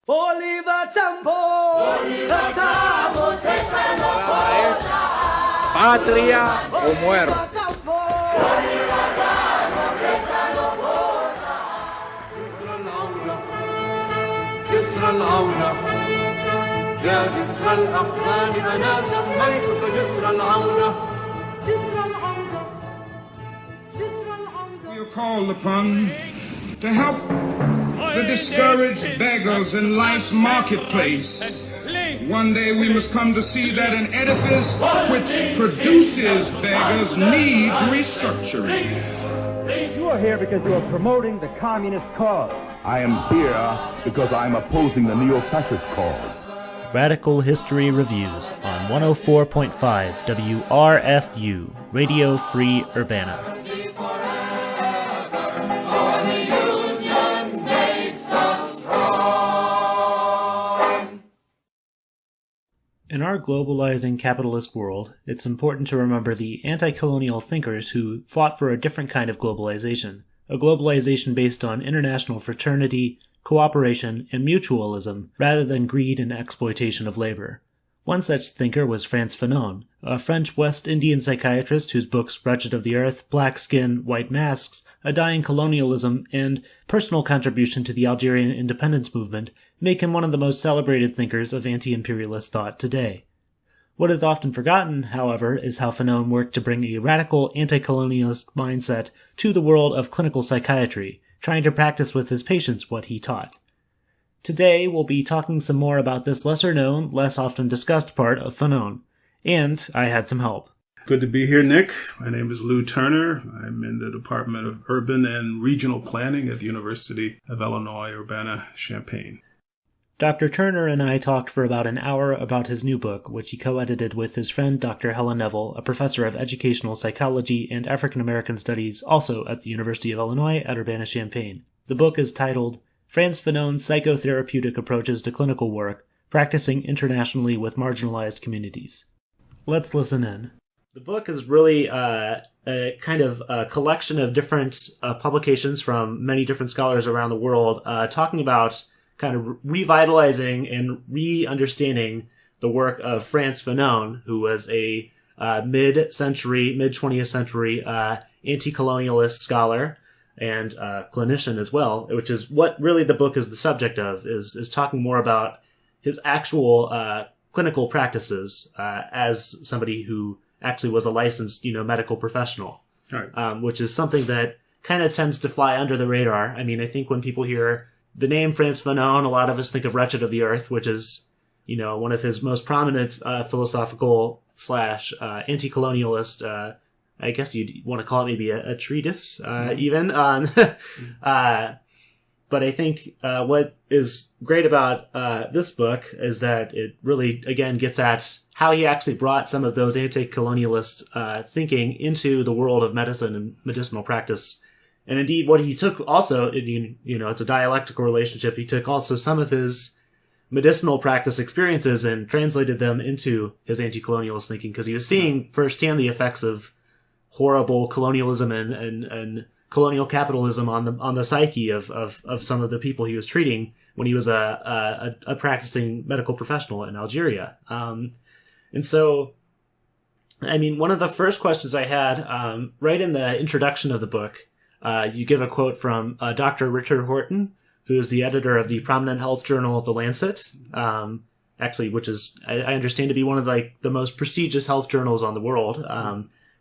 Patria o muerte. جسر العونة يا جسر الأقزام أنا سميتك جسر العونة جسر العونة جسر العونة. We are called upon to help the discouraged beggars in life's marketplace. One day we must come to see that an edifice which produces beggars needs restructuring. You are here because you are promoting the communist cause. I am here because I am opposing the neo-fascist cause. Radical History Reviews on 104.5 WRFU, Radio Free Urbana. In our globalizing capitalist world, it's important to remember the anti-colonial thinkers who fought for a different kind of globalization, a globalization based on international fraternity, cooperation, and mutualism, rather than greed and exploitation of labor. One such thinker was Frantz Fanon, a French West Indian psychiatrist whose books Wretched of the Earth, Black Skin, White Masks, A Dying Colonialism, and Personal Contribution to the Algerian Independence Movement make him one of the most celebrated thinkers of anti-imperialist thought today. What is often forgotten, however, is how Fanon worked to bring a radical anti-colonialist mindset to the world of clinical psychiatry, trying to practice with his patients what he taught. Today, we'll be talking some more about this lesser-known, less often discussed part of Fanon, and I had some help. Good to be here, Nick. My name is Lou Turner. I'm in the Department of Urban and Regional Planning at the University of Illinois, Urbana-Champaign. Dr. Turner and I talked for about an hour about his new book, which he co-edited with his friend Dr. Helen Neville, a professor of educational psychology and African American studies, also at the University of Illinois at Urbana-Champaign. The book is titled Frantz Fanon's Psychotherapeutic Approaches to Clinical Work, Practicing Internationally with Marginalized Communities. Let's listen in. The book is really a kind of a collection of different publications from many different scholars around the world, talking about kind of revitalizing and re-understanding the work of Frantz Fanon, who was a mid-20th century anti-colonialist scholar and clinician as well, which is what really the book is the subject of, is talking more about his actual clinical practices as somebody who actually was a licensed, medical professional, right. Which is something that kind of tends to fly under the radar. I mean, I think when people hear the name Frantz Fanon, a lot of us think of Wretched of the Earth, which is, one of his most prominent philosophical / anti-colonialist, I guess you'd want to call it maybe a treatise, even. But I think what is great about this book is that it really, again, gets at how he actually brought some of those anti-colonialist thinking into the world of medicine and medicinal practice. And indeed, what he took also, it's a dialectical relationship. He took also some of his medicinal practice experiences and translated them into his anti-colonialist thinking, because he was seeing firsthand the effects of horrible colonialism and colonial capitalism on the psyche of some of the people he was treating when he was a practicing medical professional in Algeria. And so, I mean, one of the first questions I had, right in the introduction of the book, you give a quote from Dr. Richard Horton, who is the editor of the prominent health journal The Lancet, actually, which is, I understand, to be one of the most prestigious health journals on the world.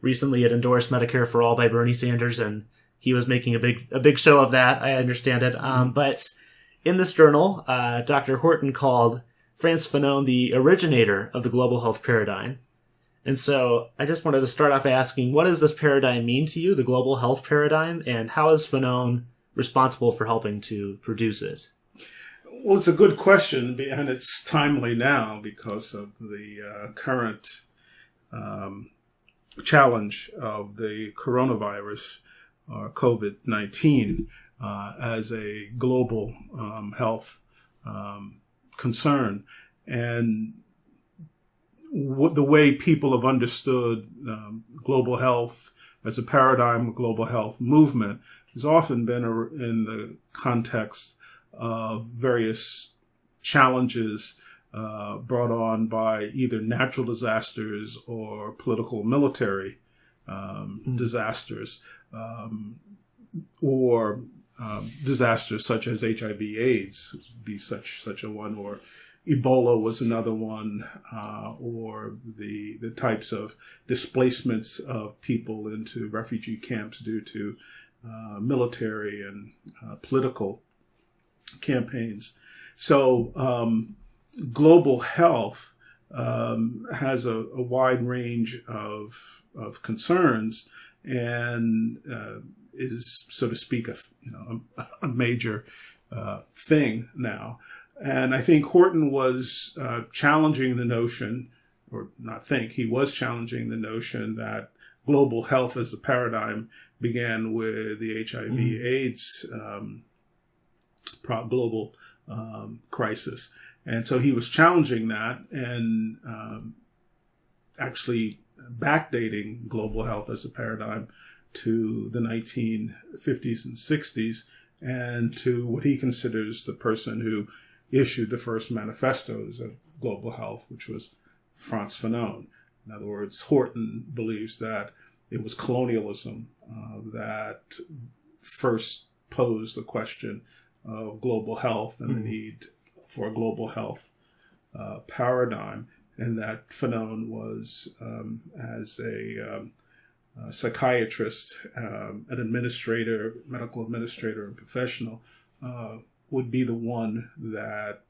Recently, it endorsed Medicare for All by Bernie Sanders, and he was making a big show of that, I understand it. But in this journal, Dr. Horton called Frantz Fanon the originator of the global health paradigm. And so I just wanted to start off by asking, what does this paradigm mean to you, the global health paradigm, and how is Fanon responsible for helping to produce it? Well, it's a good question, and it's timely now because of the current challenge of the coronavirus, or COVID-19, as a global health concern. And the way people have understood global health as a paradigm of global health movement has often been in the context of various challenges brought on by either natural disasters or political military disasters, or disasters such as HIV/AIDS would be such a one, or Ebola was another one, or the types of displacements of people into refugee camps due to military and political campaigns. So global health has a wide range of concerns, and is, so to speak, a major thing now. And I think Horton was challenging the notion, or not think, he was challenging the notion that global health as a paradigm began with the HIV/AIDS global crisis. And so he was challenging that and actually backdating global health as a paradigm to the 1950s and 60s, and to what he considers the person who issued the first manifestos of global health, which was Frantz Fanon. In other words, Horton believes that it was colonialism that first posed the question of global health and the need for a global health paradigm, and that Fanon was, as a psychiatrist, an administrator, medical administrator and professional, would be the one that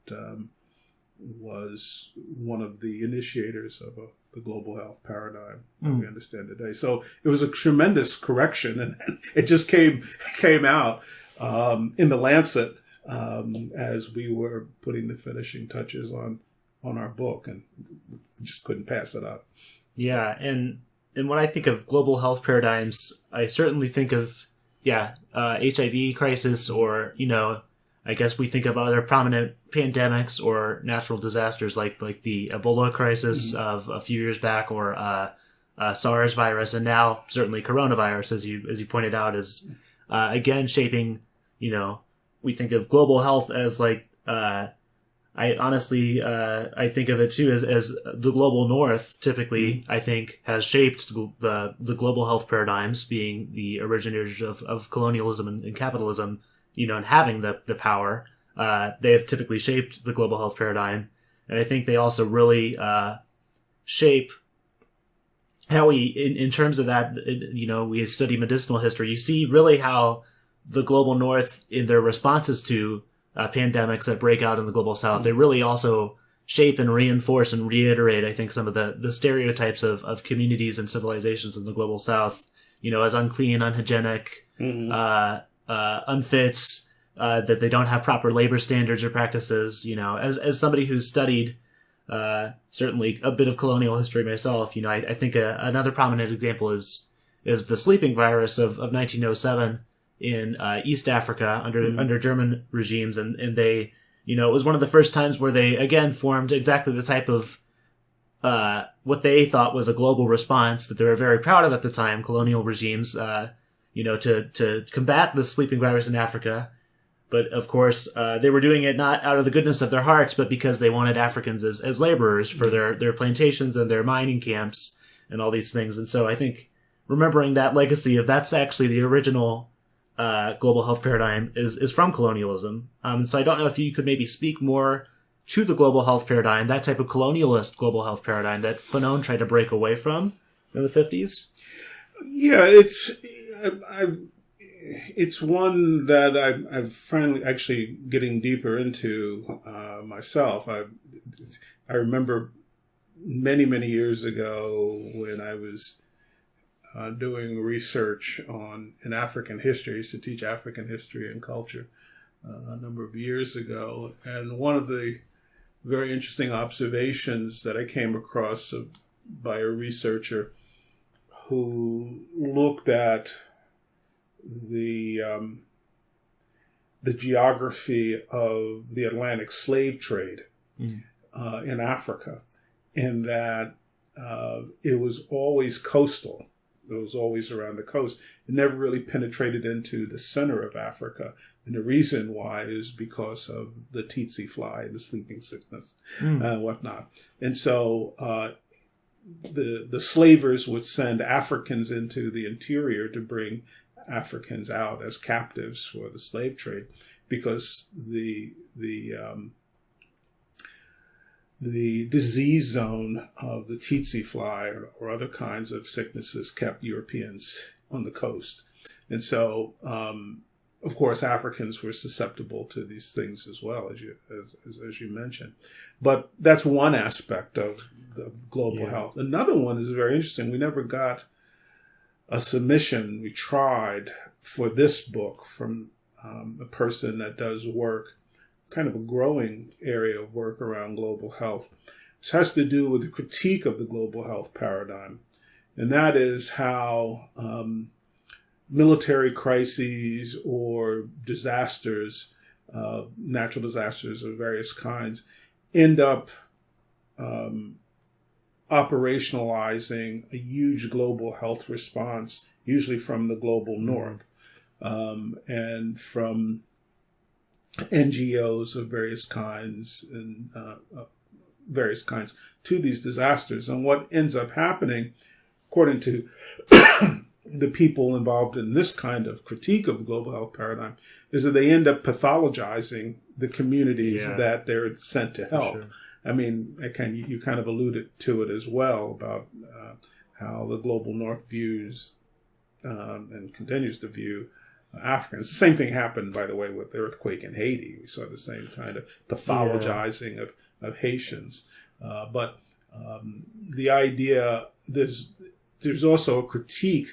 was one of the initiators of the global health paradigm that we understand today. So it was a tremendous correction, and it just came out in the Lancet as we were putting the finishing touches on our book, and we just couldn't pass it up. Yeah, and when I think of global health paradigms, I certainly think of HIV crisis, or I guess we think of other prominent pandemics or natural disasters like the Ebola crisis of a few years back, or SARS virus, and now certainly coronavirus, as you pointed out, is again shaping. We think of global health as I honestly I think of it too as the global north typically I think has shaped the global health paradigms, being the originators of colonialism and capitalism. And having the power, they have typically shaped the global health paradigm. And I think they also really shape how we, in terms of that, we study medicinal history. You see really how the global north, in their responses to pandemics that break out in the global south, they really also shape and reinforce and reiterate, I think, some of the stereotypes of communities and civilizations in the global south, as unclean, unhygienic, unfit, that they don't have proper labor standards or practices. As somebody who's studied certainly a bit of colonial history myself, I think another prominent example is the sleeping virus of 1907 in East Africa under German regimes, and they, it was one of the first times where they again formed exactly the type of what they thought was a global response that they were very proud of at the time, colonial regimes, to combat the sleeping virus in Africa. But of course, they were doing it not out of the goodness of their hearts, but because they wanted Africans as laborers for their plantations and their mining camps and all these things. And so I think remembering that legacy of that's actually the original global health paradigm is from colonialism. So I don't know if you could maybe speak more to the global health paradigm, that type of colonialist global health paradigm that Fanon tried to break away from in the 50s. Yeah, it's one that I'm finally actually getting deeper into myself. I remember many years ago when I was doing research in African history. I used to teach African history and culture a number of years ago. And one of the very interesting observations that I came across by a researcher who looked at the geography of the Atlantic slave trade in Africa, and that it was always coastal. was always around the coast. It never really penetrated into the center of Africa. And the reason why is because of the tsetse fly, the sleeping sickness, and whatnot. And so the slavers would send Africans into the interior to bring Africans out as captives for the slave trade, because the disease zone of the tsetse fly or other kinds of sicknesses kept Europeans on the coast. And so, of course, Africans were susceptible to these things as well, as you mentioned. But that's one aspect of global health. Another one is very interesting. We never got a submission. We tried for this book from a person that does work, kind of a growing area of work around global health. This has to do with the critique of the global health paradigm. And that is how military crises or disasters, natural disasters of various kinds, end up operationalizing a huge global health response, usually from the global north, and from NGOs of various kinds to these disasters. And what ends up happening, according to the people involved in this kind of critique of the global health paradigm, is that they end up pathologizing the communities that they're sent to help. Sure. I mean, you kind of alluded to it as well about how the global north views and continues to view Africans. The same thing happened, by the way, with the earthquake in Haiti. We saw the same kind of pathologizing of Haitians. But the idea, there's also a critique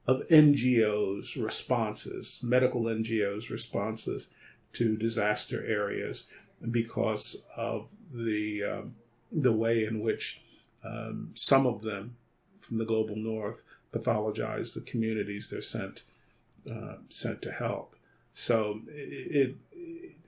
of NGOs' responses, medical NGOs' responses to disaster areas, because of the way in which some of them from the global north pathologize the communities they're sent to help. So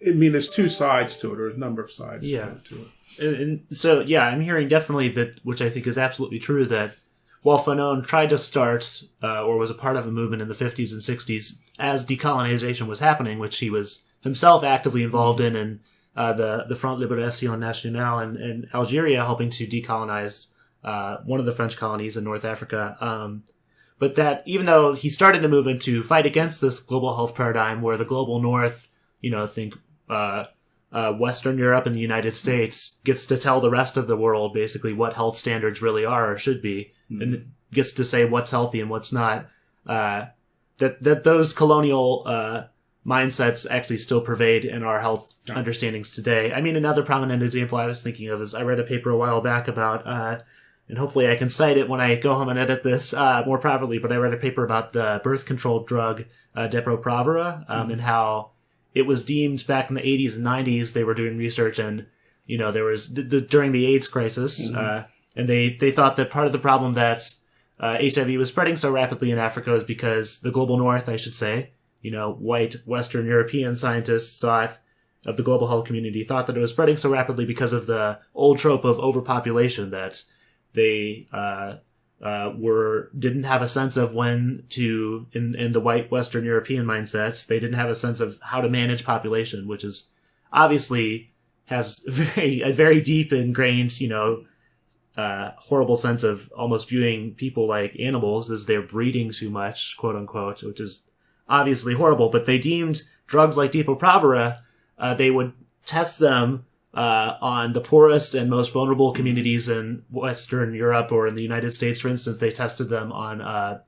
there's two sides to it, or a number of sides to it. And so, I'm hearing definitely that, which I think is absolutely true, that while Fanon tried to start or was a part of a movement in the 50s and 60s as decolonization was happening, which he was himself actively involved in, and the Front Libération Nationale in Algeria, helping to decolonize one of the French colonies in North Africa. But that even though he started a movement to fight against this global health paradigm where the global north, think Western Europe and the United States, gets to tell the rest of the world basically what health standards really are or should be, and gets to say what's healthy and what's not, that those colonial mindsets actually still pervade in our health understandings today. I mean, another prominent example I was thinking of is I read a paper a while back about, and hopefully I can cite it when I go home and edit this more properly, but I read a paper about the birth control drug Depo-Provera, and how it was deemed back in the 80s and 90s, they were doing research, and there was during the AIDS crisis, and they thought that part of the problem that HIV was spreading so rapidly in Africa was because the global north, I should say, white Western European scientists thought of the global health community, thought that it was spreading so rapidly because of the old trope of overpopulation, that they didn't have a sense of when to, in the white Western European mindset, they didn't have a sense of how to manage population, which is obviously has a very deep ingrained, horrible sense of almost viewing people like animals as they're breeding too much, quote unquote, which is obviously horrible. But they deemed drugs like Depo-Provera, they would test them on the poorest and most vulnerable communities in Western Europe, or in the United States, for instance. They tested them on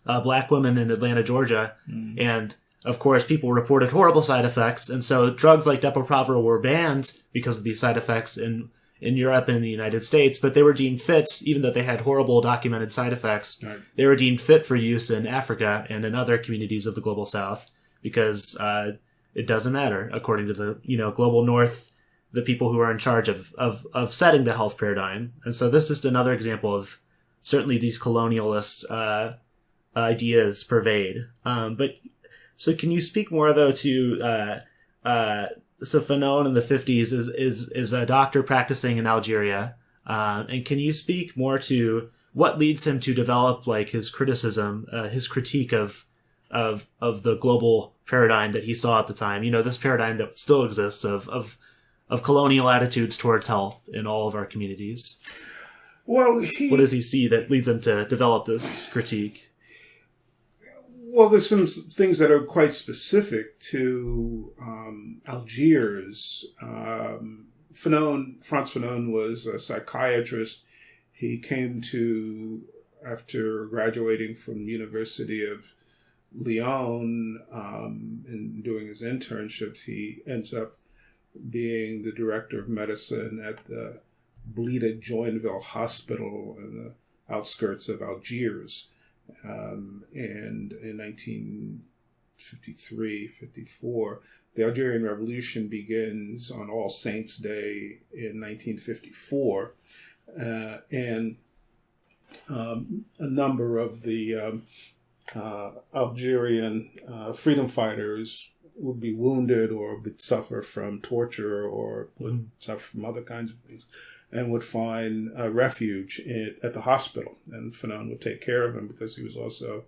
black women in Atlanta, Georgia. And, of course, people reported horrible side effects. And so drugs like Depo-Provera were banned because of these side effects in Europe and in the United States. But they were deemed fit, even though they had horrible documented side effects. Right. They were deemed fit for use in Africa and in other communities of the global south, because it doesn't matter, according to the global north, the people who are in charge of setting the health paradigm. And so this is just another example of certainly these colonialist ideas pervade. But so can you speak more though to so Fanon in the 50s is a doctor practicing in Algeria, and can you speak more to what leads him to develop like his criticism, his critique of the global paradigm that he saw at the time. You know, this paradigm that still exists of colonial attitudes towards health in all of our communities. Well, what does he see that leads him to develop this critique? Well, there's some things that are quite specific to Algiers. Frantz Fanon was a psychiatrist. He came to, after graduating from the University of Lyon and doing his internships, he ends up being the director of medicine at the Blida Joinville Hospital in the outskirts of Algiers. And in 1953-54, the Algerian Revolution begins on All Saints' Day in 1954, and a number of the Algerian freedom fighters would be wounded or would suffer from torture or would suffer from other kinds of things, and would find refuge at the hospital. And Fanon would take care of him because he was also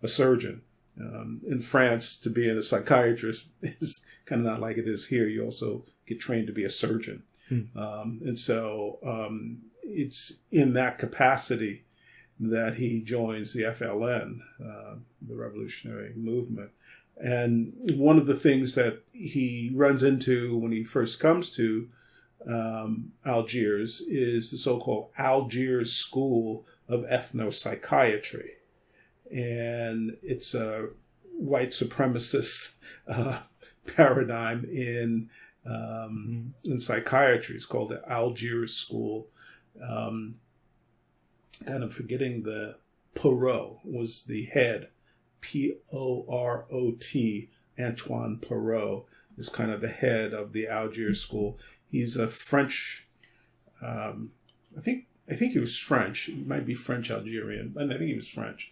a surgeon. In France, to be a psychiatrist is kind of not like it is here. You also get trained to be a surgeon. And so it's in that capacity that he joins the FLN, the revolutionary movement. And one of the things that he runs into when he first comes to Algiers is the so-called Algiers School of Ethnopsychiatry. And it's a white supremacist paradigm in psychiatry. It's called the Algiers School. Kind of forgetting the Perot was the head. P-O-R-O-T, Antoine Perot is kind of the head of the Algiers School. He's a French, I think he was French. He might be French Algerian, but I think he was French.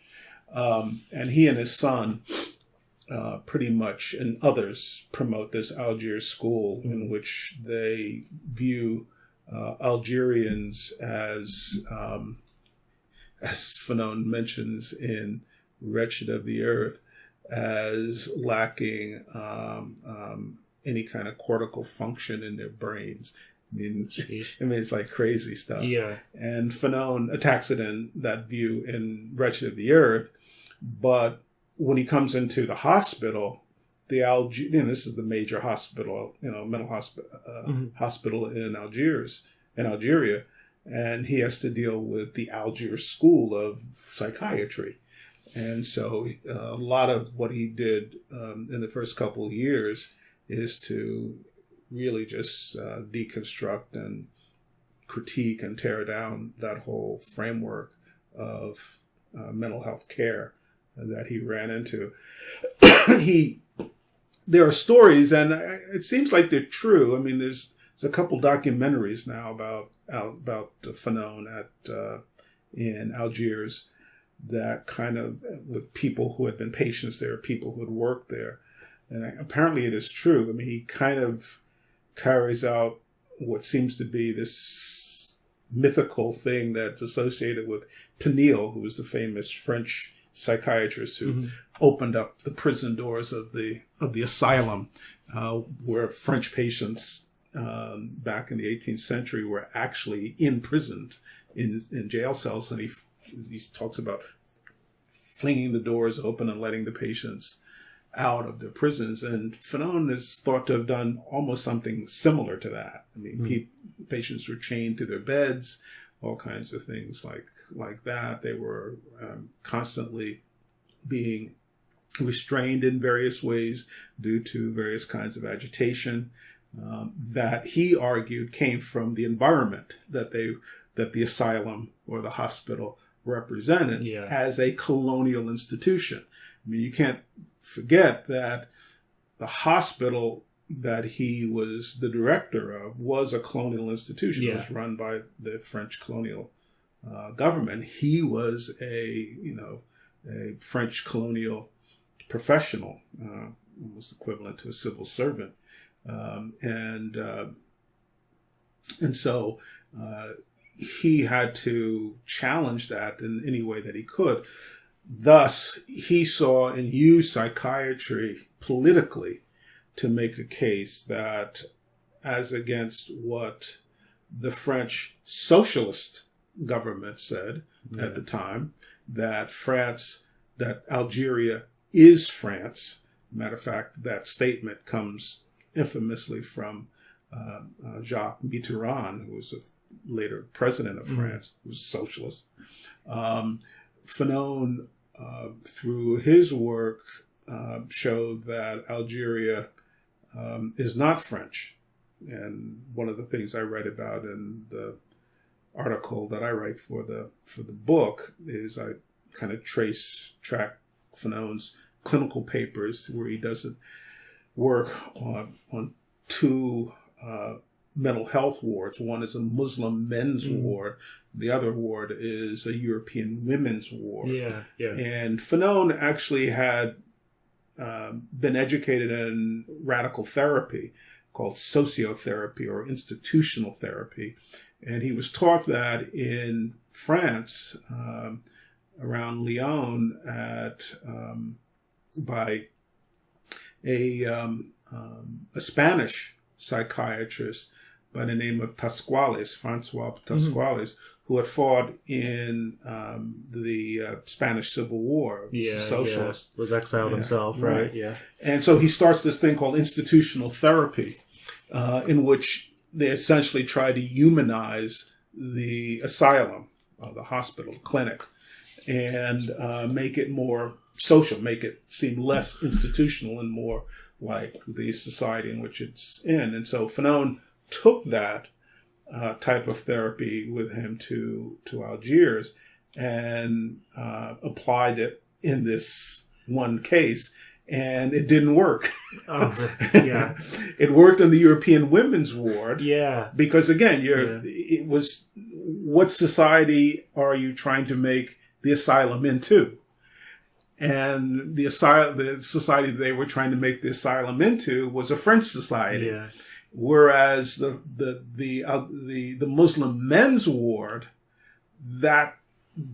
And he and his son pretty much, and others, promote this Algiers School in which they view Algerians as Fanon mentions in Wretched of the Earth, as lacking any kind of cortical function in their brains. I mean, it's like crazy stuff. Yeah. And Fanon attacks it in that view in Wretched of the Earth, but when he comes into the hospital, this is the major hospital, mental hospital in Algeria, and he has to deal with the Algiers School of Psychiatry. And so a lot of what he did in the first couple of years is to really just deconstruct and critique and tear down that whole framework of mental health care that he ran into. There are stories, and it seems like they're true. I mean, there's a couple documentaries now about Fanon in Algiers that kind of, with people who had been patients there, people who had worked there. And apparently it is true. I mean, he kind of carries out what seems to be this mythical thing that's associated with Penil, who was the famous French psychiatrist who opened up the prison doors of the asylum, where French patients back in the 18th century were actually imprisoned in jail cells. And he talks about flinging the doors open and letting the patients out of their prisons. And Fanon is thought to have done almost something similar to that. I mean, patients were chained to their beds, all kinds of things like that. They were constantly being restrained in various ways due to various kinds of agitation that he argued came from the environment that the asylum or the hospital represented as a colonial institution. I mean, you can't forget that the hospital that he was the director of was a colonial institution. It was run by the French colonial government. He was a French colonial professional, almost equivalent to a civil servant. And so he had to challenge that in any way that he could. Thus, he saw and used psychiatry politically to make a case that, as against what the French socialist government said at the time, that Algeria is France. Matter of fact, that statement comes infamously from Jacques Mitterrand, who was a later president of France, who was socialist. Fanon, through his work, showed that Algeria is not French. And one of the things I write about in the article that I write for the book is I kind of track Fanon's clinical papers, where he doesn't work on two mental health wards. One is a Muslim men's ward. The other ward is a European women's ward. Yeah. And Fanon actually had been educated in radical therapy called sociotherapy or institutional therapy. And he was taught that in France, around Lyon, by a Spanish psychiatrist by the name of Francois Pasquales, who had fought in the Spanish Civil War. He was a socialist. Was exiled himself, right? Yeah. And so he starts this thing called institutional therapy, in which they essentially try to humanize the asylum, the hospital, the clinic, and make it more social, make it seem less institutional and more like the society in which it's in. And so Fanon took that type of therapy with him to Algiers and applied it in this one case, and it didn't work. Yeah. It worked in the European women's ward. Yeah. Because again, it was, what society are you trying to make the asylum into? And the society they were trying to make the asylum into was a French society. Yeah. Whereas the Muslim men's ward, that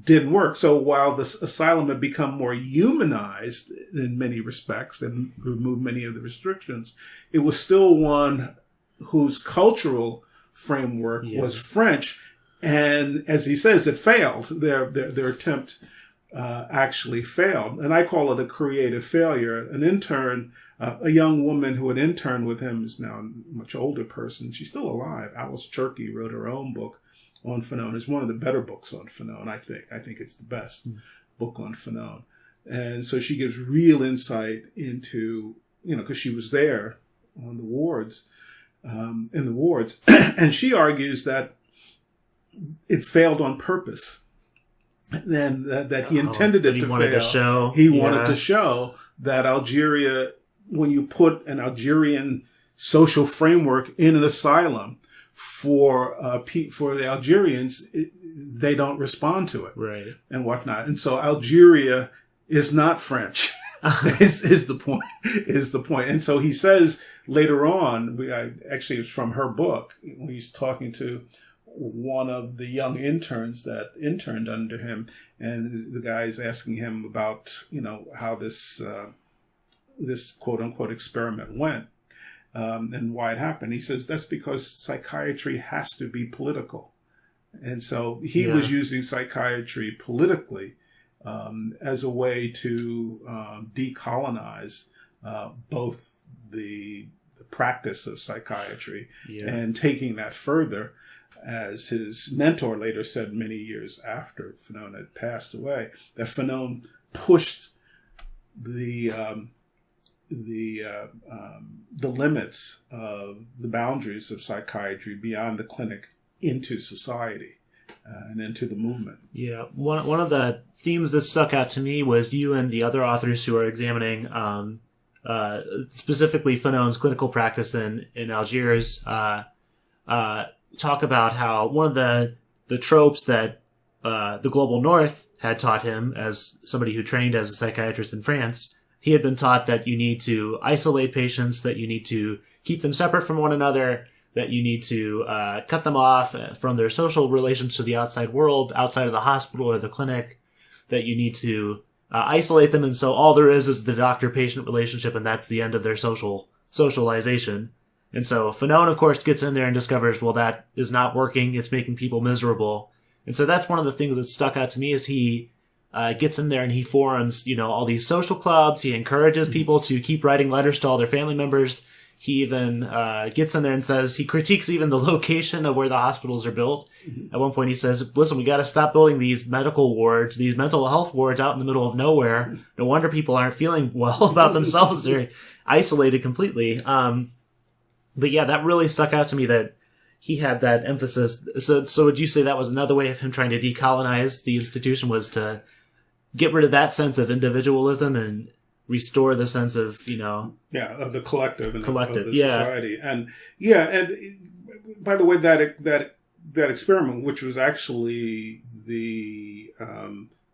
didn't work. So while this asylum had become more humanized in many respects and removed many of the restrictions, it was still one whose cultural framework was French. And as he says, it failed. Their attempt actually failed. And I call it a creative failure. An intern, a young woman who had interned with him, is now a much older person. She's still alive. Alice Cherky wrote her own book on Fanon. It's one of the better books on Fanon, I think. I think it's the best book on Fanon. And so she gives real insight into, because she was there on the wards, in the wards. And she argues that it failed on purpose. And that he intended it to fail. He wanted to show that Algeria, when you put an Algerian social framework in an asylum for the Algerians, they don't respond to it, right, and whatnot. And so Algeria is not French. is the point. Is the point. And so he says later on, actually it's from her book, when he's talking to one of the young interns that interned under him, and the guy's asking him about, how this quote unquote experiment went, and why it happened. He says that's because psychiatry has to be political. And so he was using psychiatry politically, as a way to decolonize both the practice of psychiatry and taking that further. As his mentor later said many years after Fanon had passed away, that Fanon pushed the limits of the boundaries of psychiatry beyond the clinic into society and into the movement. Yeah, one of the themes that stuck out to me was you and the other authors who are examining specifically Fanon's clinical practice in Algiers. Talk about how one of the tropes that the global north had taught him, as somebody who trained as a psychiatrist in France, he had been taught that you need to isolate patients, that you need to keep them separate from one another, that you need to cut them off from their social relations to the outside world, outside of the hospital or the clinic, that you need to isolate them, and so all there is the doctor-patient relationship, and that's the end of their socialization. And so Fanon, of course, gets in there and discovers, well, that is not working. It's making people miserable. And so that's one of the things that stuck out to me is he gets in there and he forms, all these social clubs. He encourages people to keep writing letters to all their family members. He even gets in there and says, he critiques even the location of where the hospitals are built. Mm-hmm. At one point he says, listen, we got to stop building these medical wards, these mental health wards out in the middle of nowhere. No wonder people aren't feeling well about themselves. They're isolated completely. But yeah, that really stuck out to me that he had that emphasis. So would you say that was another way of him trying to decolonize the institution, was to get rid of that sense of individualism and restore the sense of, of the collective and of the yeah. society. And by the way, that experiment, which was actually the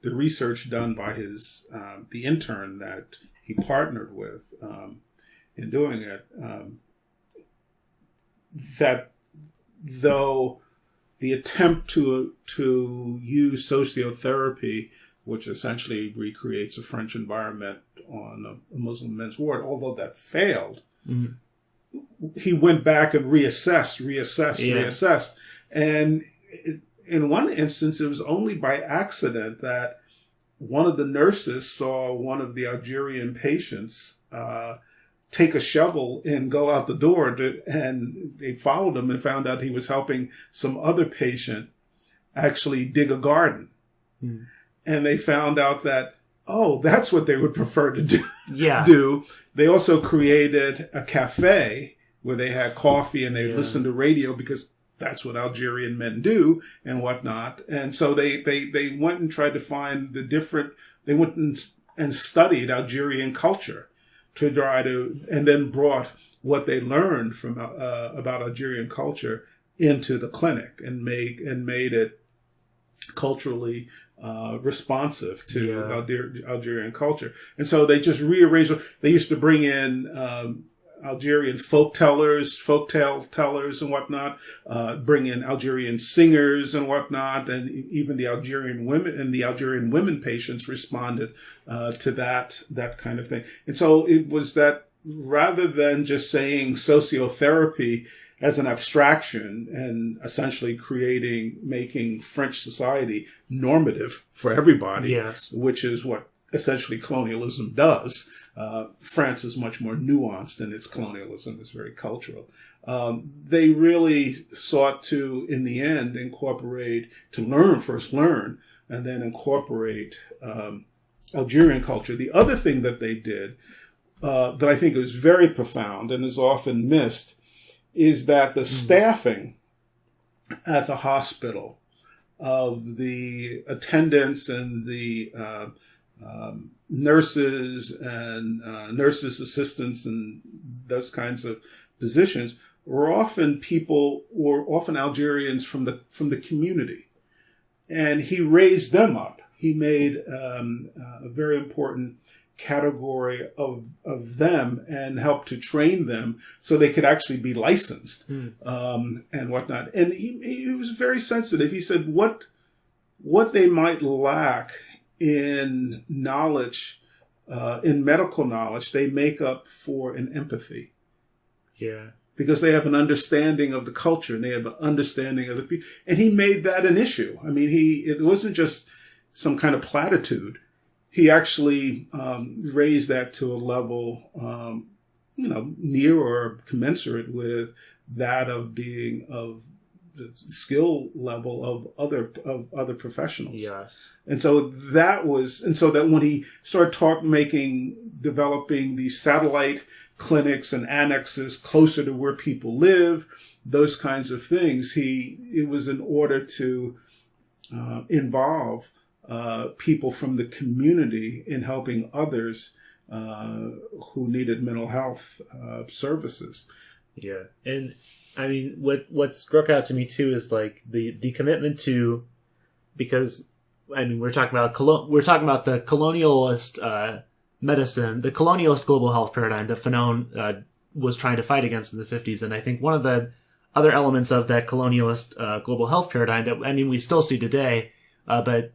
research done by his the intern that he partnered with in doing it, that though the attempt to use sociotherapy, which essentially recreates a French environment on a Muslim men's ward, although that failed, mm-hmm. he went back and reassessed. And in one instance, it was only by accident that one of the nurses saw one of the Algerian patients take a shovel and go out the door, and they followed him and found out he was helping some other patient actually dig a garden. Mm. And they found out that, that's what they would prefer to do. Yeah. They also created a cafe where they had coffee and they would listen to radio, because that's what Algerian men do and whatnot. And so they went and tried to find they went and studied Algerian culture to try to, and then brought what they learned from about Algerian culture into the clinic and made it culturally responsive to Algerian culture. And so they just rearranged. They used to bring in Algerian folk tale tellers and whatnot, bring in Algerian singers and whatnot, and even the Algerian women patients responded to that kind of thing. And so it was that, rather than just saying sociotherapy as an abstraction and essentially making French society normative for everybody, yes. which is what essentially colonialism does. France is much more nuanced in its colonialism. It's very cultural. They really sought to, in the end, first learn, and then incorporate Algerian culture. The other thing that they did that I think is very profound and is often missed is that the staffing at the hospital of the attendants and the nurses and nurses' assistants and those kinds of positions were often Algerians from the community, and he raised them up. He made a very important category of them and helped to train them so they could actually be licensed and whatnot. And he was very sensitive. He said what they might lack in knowledge, in medical knowledge, they make up for in empathy. Yeah. Because they have an understanding of the culture and they have an understanding of the people. And he made that an issue. I mean, it wasn't just some kind of platitude. He actually raised that to a level, near or commensurate with that of the skill level of other professionals. Yes. And so that when he started developing these satellite clinics and annexes closer to where people live, those kinds of things, it was in order to involve people from the community in helping others who needed mental health services. Yeah. And I mean, what struck out to me too is like the commitment to, because I mean, we're talking about the colonialist medicine, the colonialist global health paradigm that Fanon was trying to fight against in the 50s. And I think one of the other elements of that colonialist global health paradigm that, I mean, we still see today, but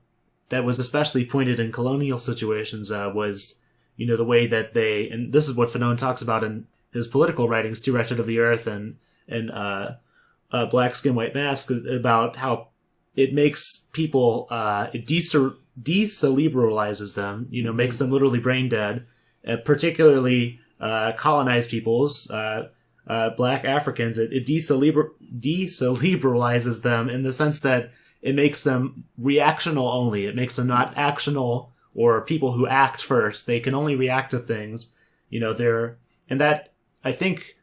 that was especially pointed in colonial situations, was, the way that they, and this is what Fanon talks about in his political writings, Too Wretched of the Earth and Black Skin, White Mask, about how it makes people, it decerebralizes them, makes them literally brain dead, particularly colonized peoples, Black Africans. It decerebralizes them in the sense that it makes them reactional only. It makes them not actional or people who act first. They can only react to things. And that, I think,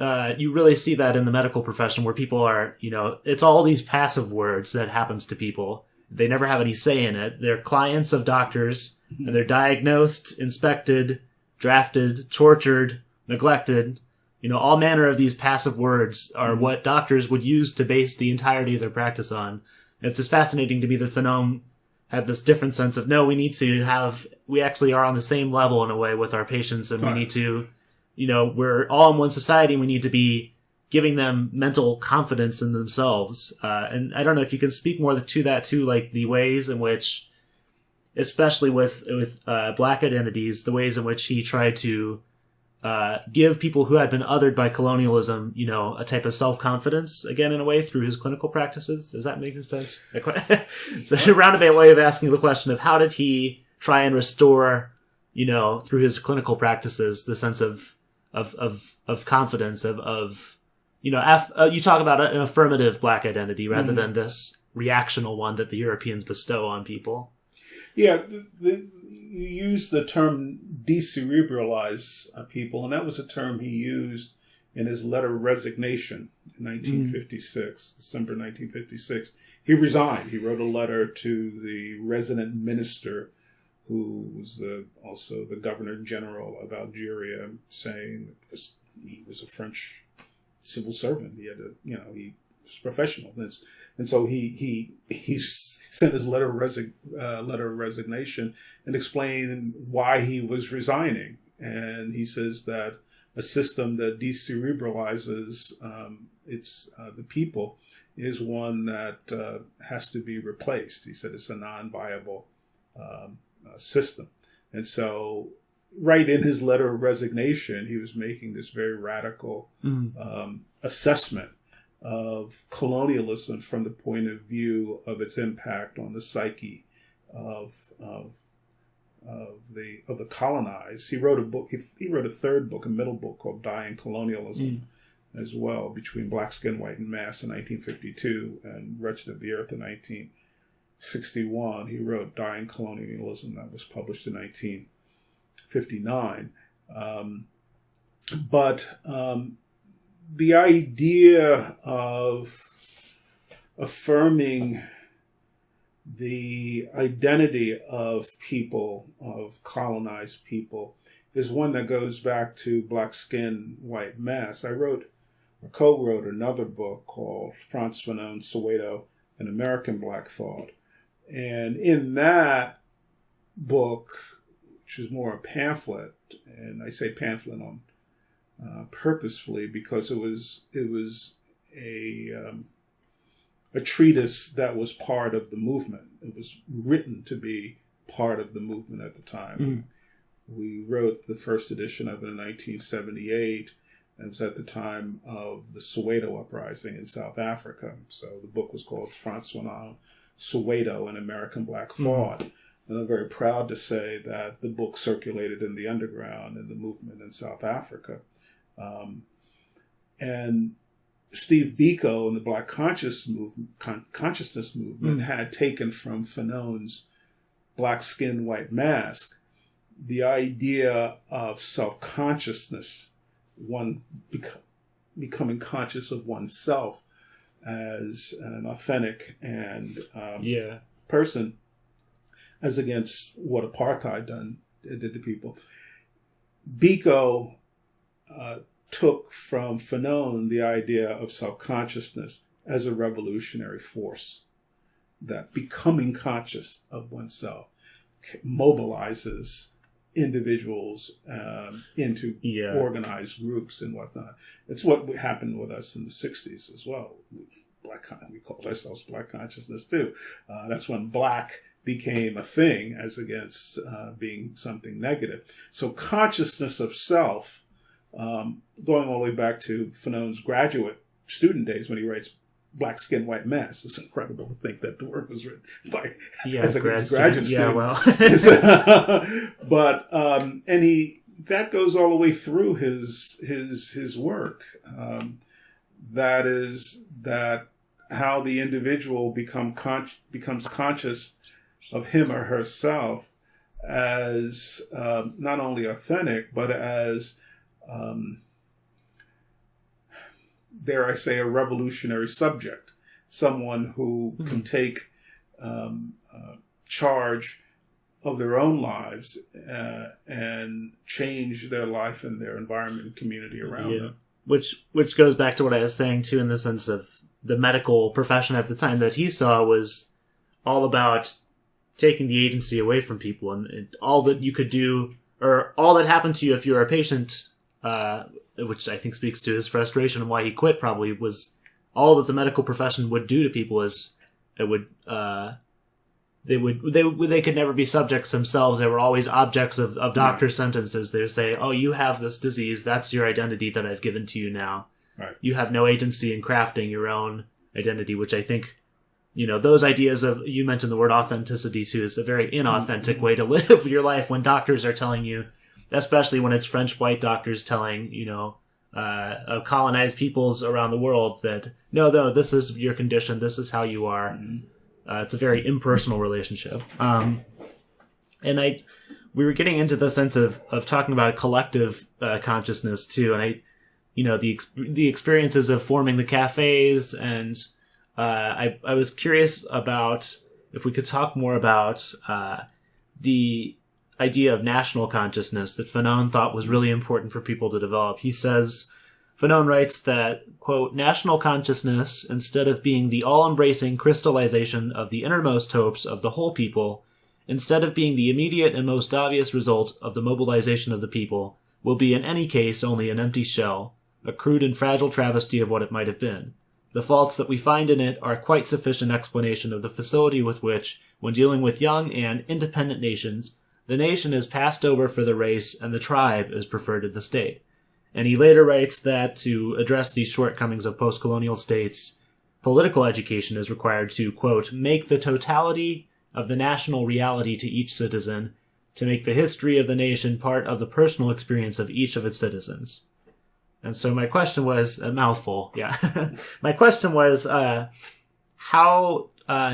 you really see that in the medical profession where people are, it's all these passive words that happens to people. They never have any say in it. They're clients of doctors, and they're diagnosed, inspected, drafted, tortured, neglected. All manner of these passive words are what doctors would use to base the entirety of their practice on. And it's just fascinating to me that Fanon had this different sense of, no, we actually are on the same level in a way with our patients, and we need to, we're all in one society, and we need to be giving them mental confidence in themselves. And I don't know if you can speak more to that too, like the ways in which, especially with Black identities, the ways in which he tried to give people who had been othered by colonialism, a type of self-confidence, again, in a way, through his clinical practices. Does that make sense? It's a roundabout way of asking the question of how did he try and restore, through his clinical practices, the sense of confidence, you talk about an affirmative Black identity rather than this reactional one that the Europeans bestow on people. Yeah, you use the term decerebralize people, and that was a term he used in his letter of resignation in 1956, December 1956. He resigned. He wrote a letter to the resident minister, who was also the governor general of Algeria, saying, because he was a French civil servant, he had he was professional, and so he sent his letter of resignation and explained why he was resigning. And he says that a system that decerebralizes the people is one that has to be replaced. He said it's a non-viable system. And so right in his letter of resignation, he was making this very radical assessment of colonialism from the point of view of its impact on the psyche of the colonized. He wrote a book. He wrote a third book, a middle book called "Dying Colonialism," as well, between Black Skin, White and Mass in 1952 and "Wretched of the Earth" in 1961. He wrote "Dying Colonialism," that was published in 1959. The idea of affirming the identity of people, of colonized people, is one that goes back to Black Skin, White Mass. I co-wrote another book called Frantz Fanon, Soweto, An American Black Thought. And in that book, which is more a pamphlet, and I say pamphlet on purposefully because it was a treatise that was part of the movement. It was written to be part of the movement at the time. We wrote the first edition of it in 1978. It was at the time of the Soweto uprising in South Africa. So the book was called Frantz Fanon, Soweto, An American Black Thought. And I'm very proud to say that the book circulated in the underground in the movement in South Africa. And Steve Biko and the Black Consciousness movement had taken from Fanon's Black Skin, White Mask the idea of self-consciousness, one becoming conscious of oneself as an authentic and person, as against what apartheid did to people. Biko took from Fanon the idea of self-consciousness as a revolutionary force, that becoming conscious of oneself mobilizes individuals into organized groups and whatnot. It's what happened with us in the 60s as well. We called ourselves Black consciousness too. That's when Black became a thing as against being something negative. So consciousness of self, going all the way back to Fanon's graduate student days when he writes Black Skin, White Mass. It's incredible to think that the work was written by as a graduate student. Yeah, well. But that goes all the way through his work. That how the individual becomes conscious of him or herself as not only authentic, but as dare I say, a revolutionary subject, someone who can take charge of their own lives and change their life and their environment and community around them. Which goes back to what I was saying too, in the sense of the medical profession at the time that he saw was all about taking the agency away from people, and all that you could do, or all that happened to you if you were a patient, which I think speaks to his frustration and why he quit, probably, was all that the medical profession would do to people is it would they could never be subjects themselves. They were always objects of doctors' sentences. They would say, "Oh, you have this disease. That's your identity that I've given to you now. Right. You have no agency in crafting your own identity," which I think, those ideas of, you mentioned the word authenticity too, is a very inauthentic way to live your life when doctors are telling you, especially when it's French white doctors telling, colonized peoples around the world that, no, this is your condition, this is how you are. It's a very impersonal relationship. And we were getting into the sense of talking about a collective consciousness too. And the experiences of forming the cafes, and I was curious about if we could talk more about the idea of national consciousness that Fanon thought was really important for people to develop. He says, Fanon writes that, quote, "National consciousness, instead of being the all-embracing crystallization of the innermost hopes of the whole people, instead of being the immediate and most obvious result of the mobilization of the people, will be in any case only an empty shell, a crude and fragile travesty of what it might have been. The faults that we find in it are quite sufficient explanation of the facility with which, when dealing with young and independent nations, the nation is passed over for the race and the tribe is preferred to the state." And he later writes that to address these shortcomings of post-colonial states, political education is required to, quote, "make the totality of the national reality to each citizen, to make the history of the nation part of the personal experience of each of its citizens." And so my question was, a mouthful, yeah. My question was, how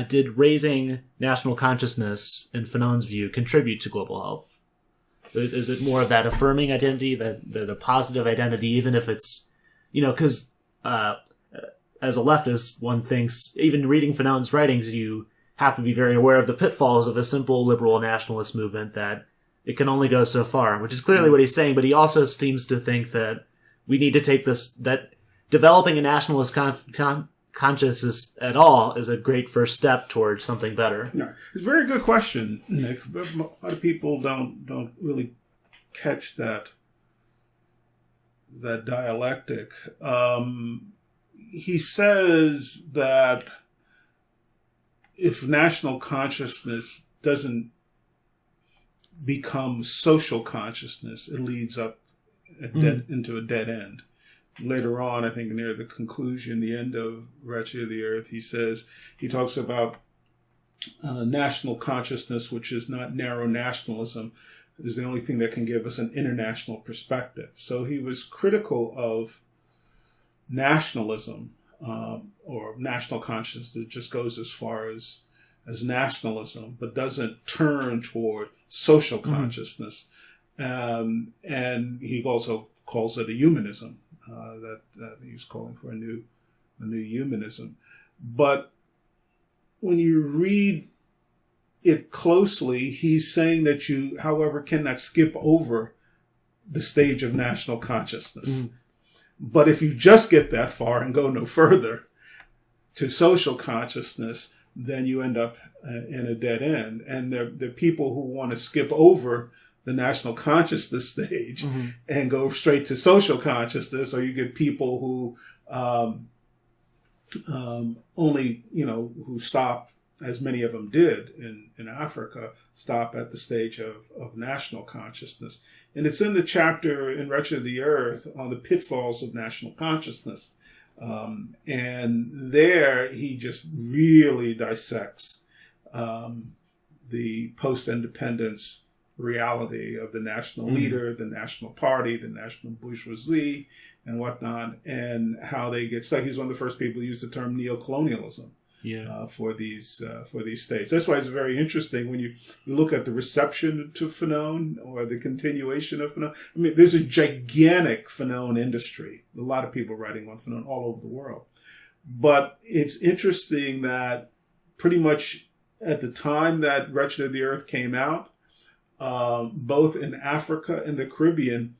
did raising national consciousness, in Fanon's view, contribute to global health? Is it more of that affirming identity, the positive identity, even if it's, because as a leftist, one thinks, even reading Fanon's writings, you have to be very aware of the pitfalls of a simple liberal nationalist movement, that it can only go so far, which is clearly what he's saying, but he also seems to think that we need to take this, that developing a nationalist consciousness at all is a great first step towards something better. Yeah, it's a very good question, Nick. But a lot of people don't really catch that dialectic. He says that if national consciousness doesn't become social consciousness, it leads up into a dead end. Later on, I think near the conclusion, the end of Wretched of the Earth, he talks about national consciousness, which is not narrow nationalism, is the only thing that can give us an international perspective. So he was critical of nationalism, or national consciousness that just goes as far as nationalism, but doesn't turn toward social consciousness. And he also calls it a humanism. That he was calling for a new humanism. But when you read it closely, he's saying that you, however, cannot skip over the stage of national consciousness. But if you just get that far and go no further to social consciousness, then you end up in a dead end. And there are people who want to skip over the national consciousness stage and go straight to social consciousness, or you get people who only, who stop, as many of them did in Africa, stop at the stage of national consciousness. And it's in the chapter in Wretched of the Earth on the pitfalls of national consciousness. And there he just really dissects the post-independence reality of the national leader, the national party, the national bourgeoisie, and whatnot, and how they get stuck. He's one of the first people to use the term neocolonialism for these states. That's why it's very interesting when you look at the reception to Fanon or the continuation of Fanon. I mean, there's a gigantic Fanon industry. A lot of people writing on Fanon all over the world. But it's interesting that pretty much at the time that Wretched of the Earth came out, both in Africa and the Caribbean,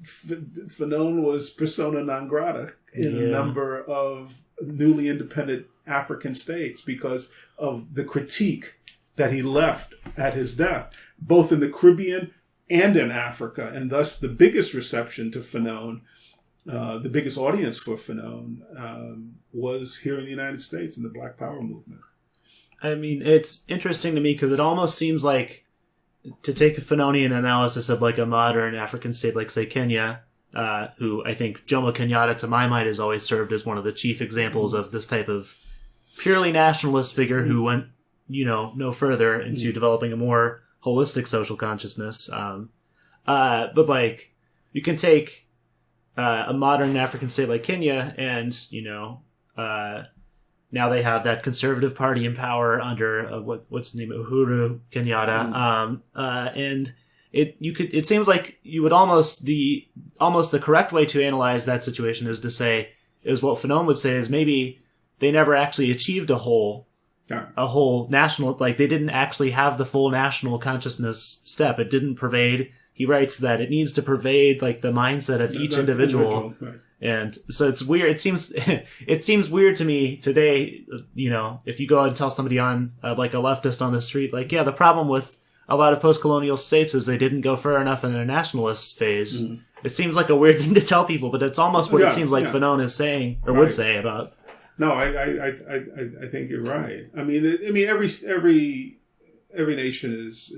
Fanon was persona non grata in a number of newly independent African states because of the critique that he left at his death, both in the Caribbean and in Africa. And thus the biggest reception to Fanon, the biggest audience for Fanon, was here in the United States in the Black Power movement. I mean, it's interesting to me because it almost seems like, to take a Fanonian analysis of like a modern African state like, say, Kenya, who I think Jomo Kenyatta, to my mind, has always served as one of the chief examples of this type of purely nationalist figure who went, no further into developing a more holistic social consciousness. But like, you can take a modern African state like Kenya and, now they have that conservative party in power under what's the name, Uhuru Kenyatta, and it seems like you would almost the correct way to analyze that situation is to say is what Fanon would say is maybe they never actually achieved a whole national, like they didn't actually have the full national consciousness step. It didn't pervade. He writes that it needs to pervade like the mindset of each individual. Right. And so it's weird. It seems weird to me today, if you go and tell somebody on like a leftist on the street, like, yeah, the problem with a lot of post-colonial states is they didn't go far enough in their nationalist phase. Mm-hmm. It seems like a weird thing to tell people, but it's almost what it seems like Fanon is saying or would say about. No, I think you're right. I mean, every nation is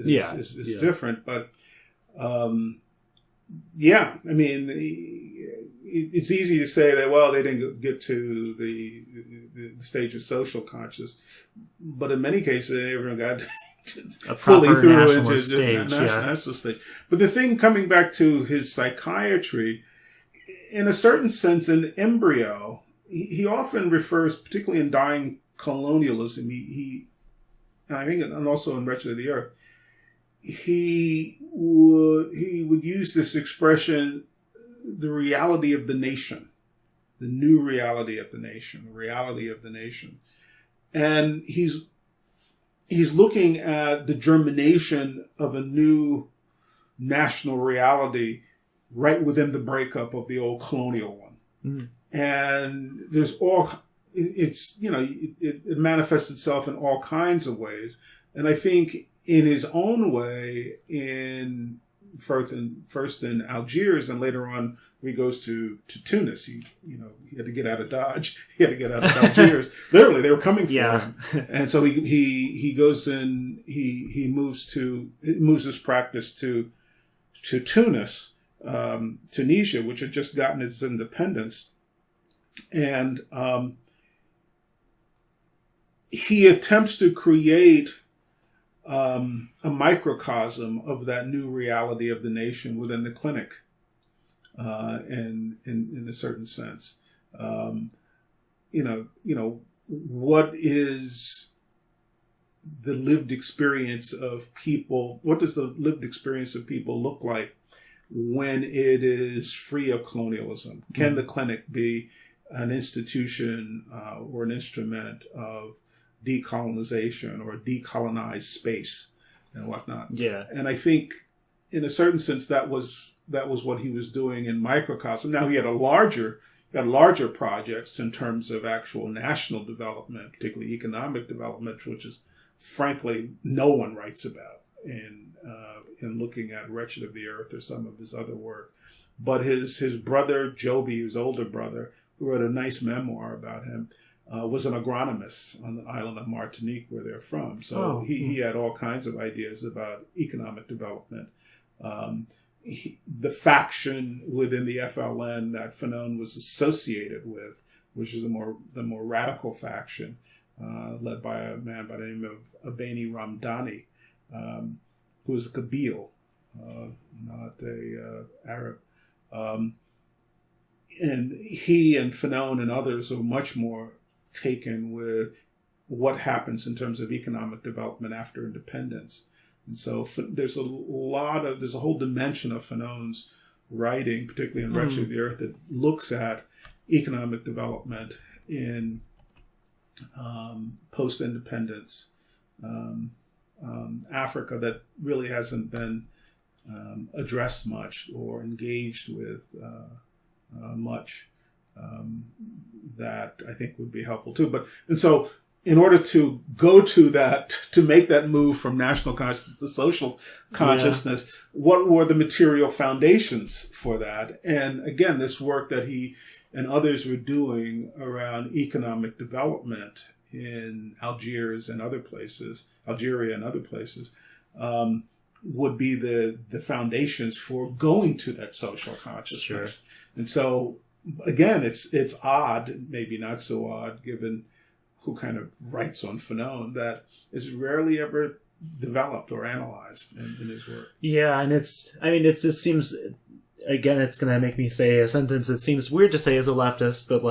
different, but it's easy to say that, well, they didn't get to the stage of social consciousness, but in many cases they never got fully through into the national stage. But the thing, coming back to his psychiatry, in a certain sense, an embryo, he often refers, particularly in Dying Colonialism, and I think, and also in Wretched of the Earth, he would use this expression, the reality of the nation, the new reality of the nation, the reality of the nation. And he's looking at the germination of a new national reality right within the breakup of the old colonial one. Mm. And it manifests itself in all kinds of ways. And I think in his own way, first in Algiers, and later on he goes to Tunis. He had to get out of Dodge. He had to get out of Algiers. Literally, they were coming for him. And so he goes and he moves his practice to Tunis, Tunisia, which had just gotten its independence, and he attempts to create a microcosm of that new reality of the nation within the clinic, in a certain sense. What is the lived experience of people? What does the lived experience of people look like when it is free of colonialism? Can the clinic be an institution or an instrument of decolonization or decolonized space and whatnot? Yeah. And I think in a certain sense that was what he was doing in microcosm. Now he had larger projects in terms of actual national development, particularly economic development, which is frankly no one writes about in looking at Wretched of the Earth or some of his other work. But his brother, Joby, his older brother, who wrote a nice memoir about him, was an agronomist on the island of Martinique, where they're from. So he had all kinds of ideas about economic development. The faction within the FLN that Fanon was associated with, which is the more radical faction, led by a man by the name of Abeni Ramdani, who was a Kabyle, not a Arab. And he and Fanon and others are much more taken with what happens in terms of economic development after independence. And so there's a whole dimension of Fanon's writing, particularly in Wretched of the Earth, that looks at economic development in post-independence Africa that really hasn't been addressed much or engaged with much, that I think would be helpful too. And so in order to go to that, to make that move from national consciousness to social consciousness, what were the material foundations for that? And again, this work that he and others were doing around economic development in Algeria and other places, would be the foundations for going to that social consciousness. Sure. And so, again, it's odd, maybe not so odd, given who kind of writes on Fanon, that is rarely ever developed or analyzed in his work. Yeah, and it just seems, again, it's going to make me say a sentence that seems weird to say as a leftist, but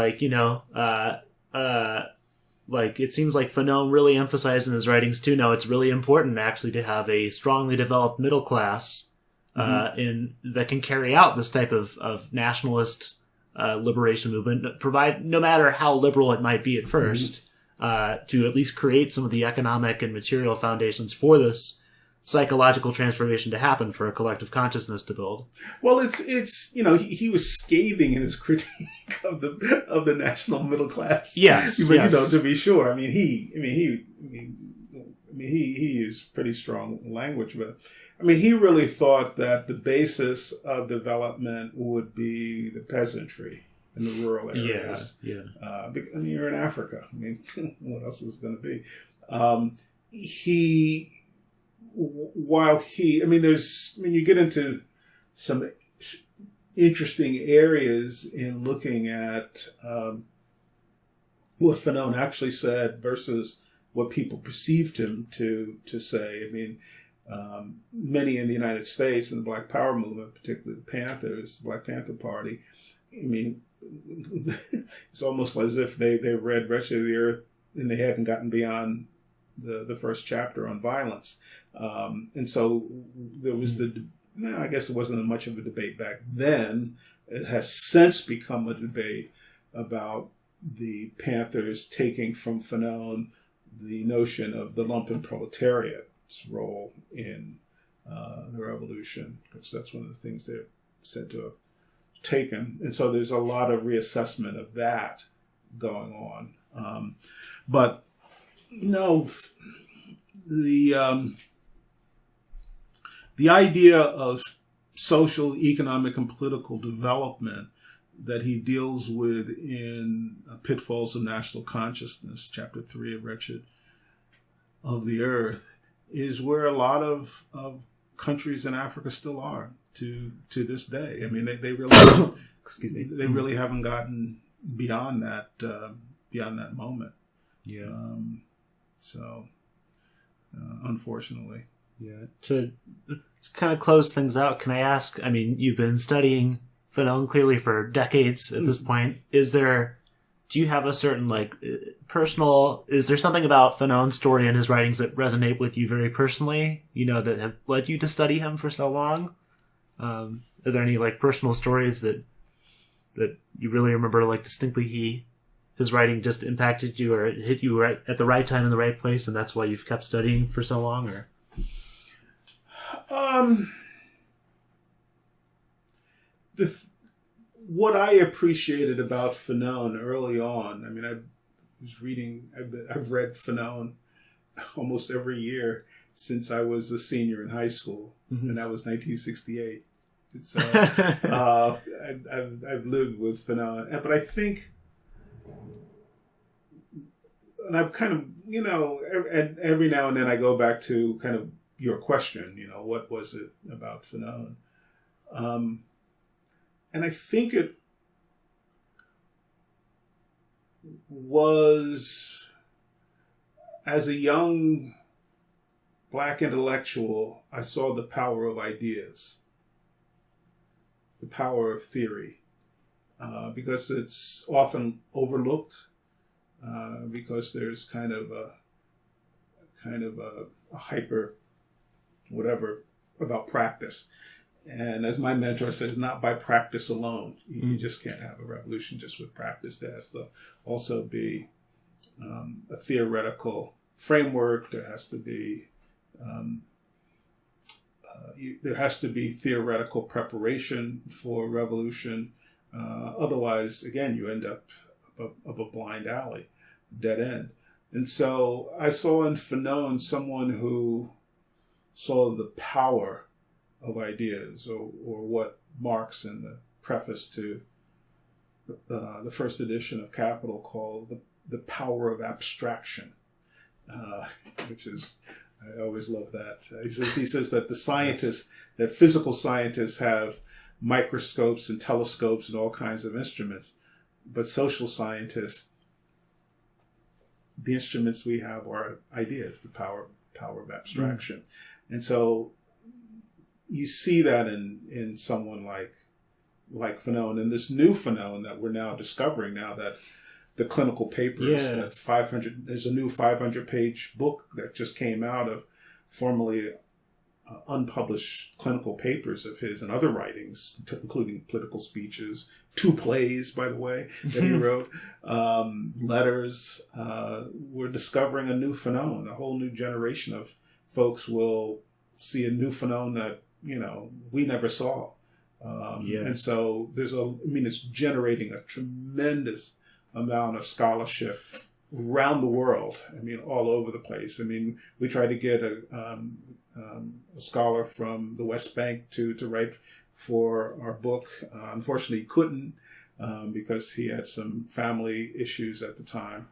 it seems like Fanon really emphasized in his writings too. No, it's really important actually to have a strongly developed middle class that can carry out this type of nationalist liberation movement, provide, no matter how liberal it might be at first, to at least create some of the economic and material foundations for this psychological transformation to happen, for a collective consciousness to build. Well, it's he was scathing in his critique of the national middle class. Yes, but to be sure, he used pretty strong language, but he really thought that the basis of development would be the peasantry in the rural areas. Because you're in Africa. What else is it going to be? You get into some interesting areas in looking at what Fanon actually said versus what people perceived him to say. Many in the United States in the Black Power movement, particularly the Panthers, the Black Panther Party, it's almost as if they read Wretched of the Earth and they hadn't gotten beyond the first chapter on violence. And so there was I guess it wasn't much of a debate back then. It has since become a debate about the Panthers taking from Fanon the notion of the lumpen proletariat's role in the revolution, because that's one of the things they're said to have taken. And so there's a lot of reassessment of that going on. But no, the idea of social, economic, and political development that he deals with in Pitfalls of National Consciousness, Chapter 3 of Wretched of the Earth, is where a lot of countries in Africa still are to this day. They really excuse me, they really haven't gotten beyond that moment. Unfortunately. Yeah. To kind of close things out, can I ask, you've been studying Fanon clearly for decades at this point. Do you have a certain is there something about Fanon's story and his writings that resonate with you very personally, that have led you to study him for so long? Are there any personal stories that you really remember distinctly his writing just impacted you, or it hit you right at the right time in the right place, and that's why you've kept studying for so long? Or what I appreciated about Fanon early on, I've read Fanon almost every year since I was a senior in high school, and that was 1968. So I've lived with Fanon, but I think, and I've kind of, every now and then I go back to kind of your question, what was it about Fanon? And I think it was, as a young Black intellectual, I saw the power of ideas, the power of theory, because it's often overlooked, because there's kind of a hyper whatever about practice. And as my mentor says, not by practice alone. You just can't have a revolution just with practice. There has to also be a theoretical framework. There has to be theoretical preparation for revolution. Otherwise, again, you end up of a blind alley, dead end. And so I saw in Fanon someone who saw the power of ideas, or what Marx in the preface to the first edition of Capital called the power of abstraction, which is, I always love that. He says that that physical scientists have microscopes and telescopes and all kinds of instruments, but social scientists, the instruments we have are ideas, the power of abstraction. And so you see that in someone like Fanon, and this new Fanon that we're now discovering now that the clinical papers, that 500, there's a new 500-page book that just came out of formerly unpublished clinical papers of his and other writings, including political speeches, 2 plays, by the way, that he wrote, letters. We're discovering a new Fanon. A whole new generation of folks will see a new Fanon that, we never saw. And so it's generating a tremendous amount of scholarship around the world. All over the place. We tried to get a scholar from the West Bank to write for our book. Unfortunately, he couldn't because he had some family issues at the time,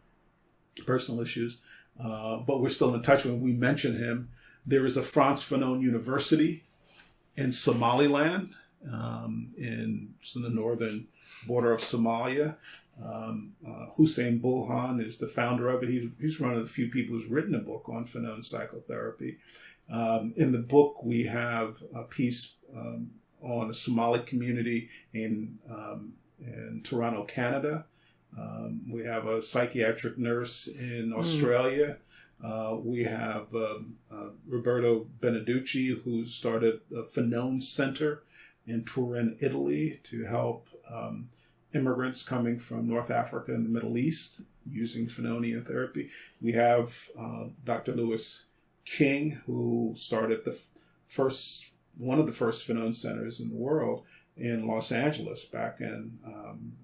personal issues. But we're still in touch with him. We mention him. There is a Frantz Fanon University in Somaliland, in the northern border of Somalia. Hussein Bulhan is the founder of it. He's one of the few people who's written a book on Fanon psychotherapy. In the book, we have a piece on a Somali community in Toronto, Canada. We have a psychiatric nurse in Australia. We have Roberto Beneducci, who started the Fanon Center in Turin, Italy, to help immigrants coming from North Africa and the Middle East using Fanonian therapy. We have Dr. Lewis King, who started one of the first Fanon centers in the world in Los Angeles back in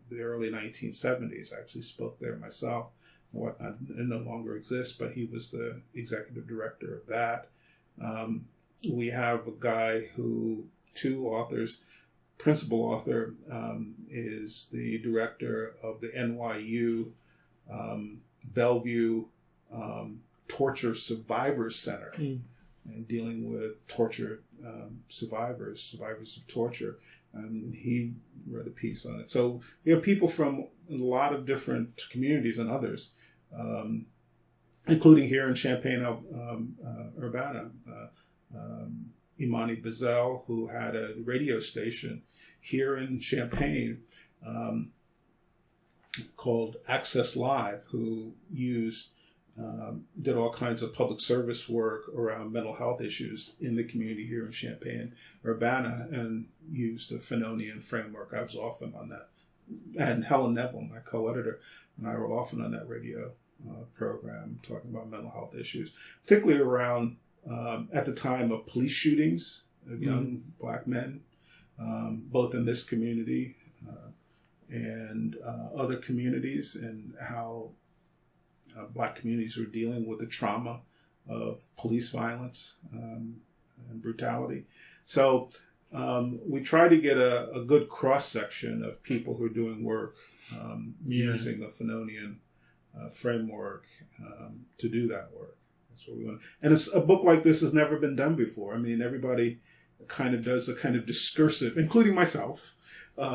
the early 1970s. I actually spoke there myself. It no longer exists, but he was the executive director of that. We have a guy 2 authors. Principal author is the director of the NYU Bellevue Torture Survivors Center, and dealing with torture survivors of torture. He wrote a piece on it. So we have people from a lot of different communities and others, including here in Champaign-Urbana. Imani Bazell, who had a radio station here in Champaign called Access Live, who did all kinds of public service work around mental health issues in the community here in Champaign-Urbana, and used the Fanonian framework. I was often on that. And Helen Neville, my co-editor, and I were often on that radio program talking about mental health issues, particularly around, at the time of police shootings of young Black men, both in this community and other communities, and how Black communities were dealing with the trauma of police violence and brutality. So we try to get a good cross-section of people who are doing work using a Fanonian framework to do that work. That's what we want. And it's a book like this has never been done before. I mean, everybody kind of does a kind of discursive, including myself,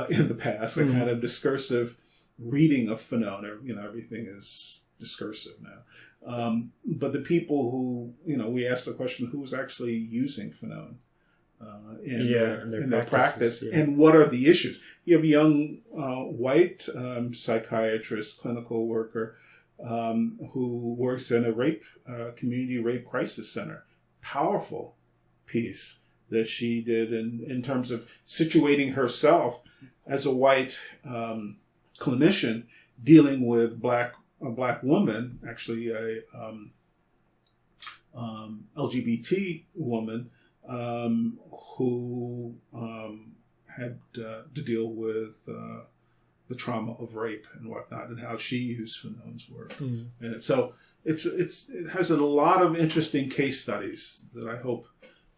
in the past, a kind of discursive reading of Fanon. Everything is discursive now. But the people who, we ask the question, who's actually using Fanon in their practice, and what are the issues? You have a young white psychiatrist, clinical worker, who works in a community rape crisis center. Powerful piece that she did in terms of situating herself as a white clinician dealing with a black woman, actually a LGBT woman, who had to deal with the trauma of rape and whatnot, and how she used Fanon's work. And so it has a lot of interesting case studies that I hope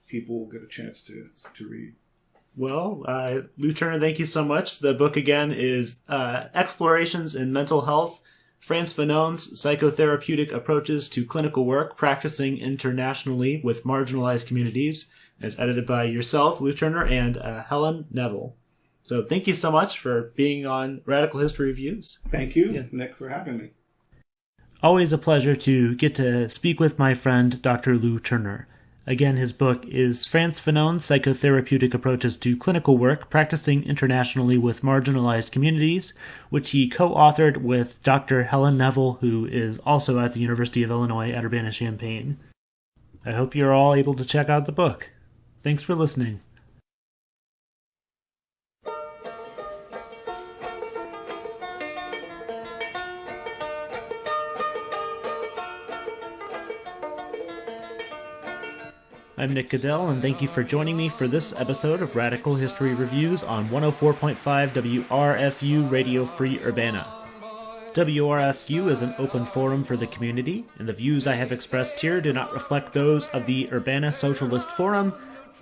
people will get a chance to read. Well, Lou Turner, thank you so much. The book, again, is Explorations in Mental Health, Frantz Fanon's Psychotherapeutic Approaches to Clinical Work, Practicing Internationally with Marginalized Communities, as edited by yourself, Lou Turner, and Helen Neville. So thank you so much for being on Radical History Reviews. Thank you, Nick, for having me. Always a pleasure to get to speak with my friend, Dr. Lou Turner. Again, his book is Frantz Fanon's Psychotherapeutic Approaches to Clinical Work, Practicing Internationally with Marginalized Communities, which he co-authored with Dr. Helen Neville, who is also at the University of Illinois at Urbana-Champaign. I hope you're all able to check out the book. Thanks for listening. I'm Nick Goodell, and thank you for joining me for this episode of Radical History Reviews on 104.5 WRFU Radio Free Urbana. WRFU is an open forum for the community, and the views I have expressed here do not reflect those of the Urbana Socialist Forum,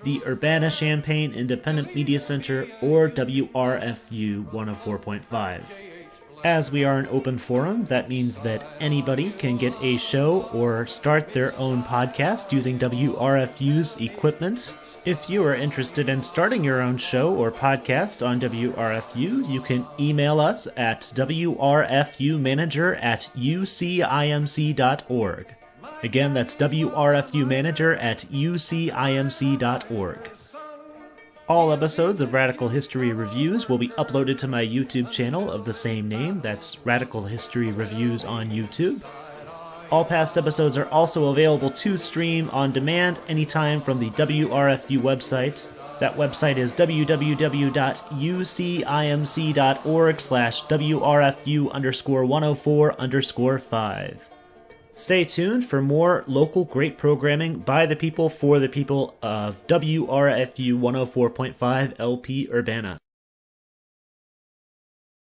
the Urbana-Champaign Independent Media Center, or WRFU 104.5. As we are an open forum, that means that anybody can get a show or start their own podcast using WRFU's equipment. If you are interested in starting your own show or podcast on WRFU, you can email us at wrfumanager@ucimc.org. Again, that's wrfumanager@ucimc.org. All episodes of Radical History Reviews will be uploaded to my YouTube channel of the same name. That's Radical History Reviews on YouTube. All past episodes are also available to stream on demand anytime from the WRFU website. That website is www.ucimc.org/WRFU_104_5. Stay tuned for more local great programming by the people for the people of WRFU 104.5 LP Urbana.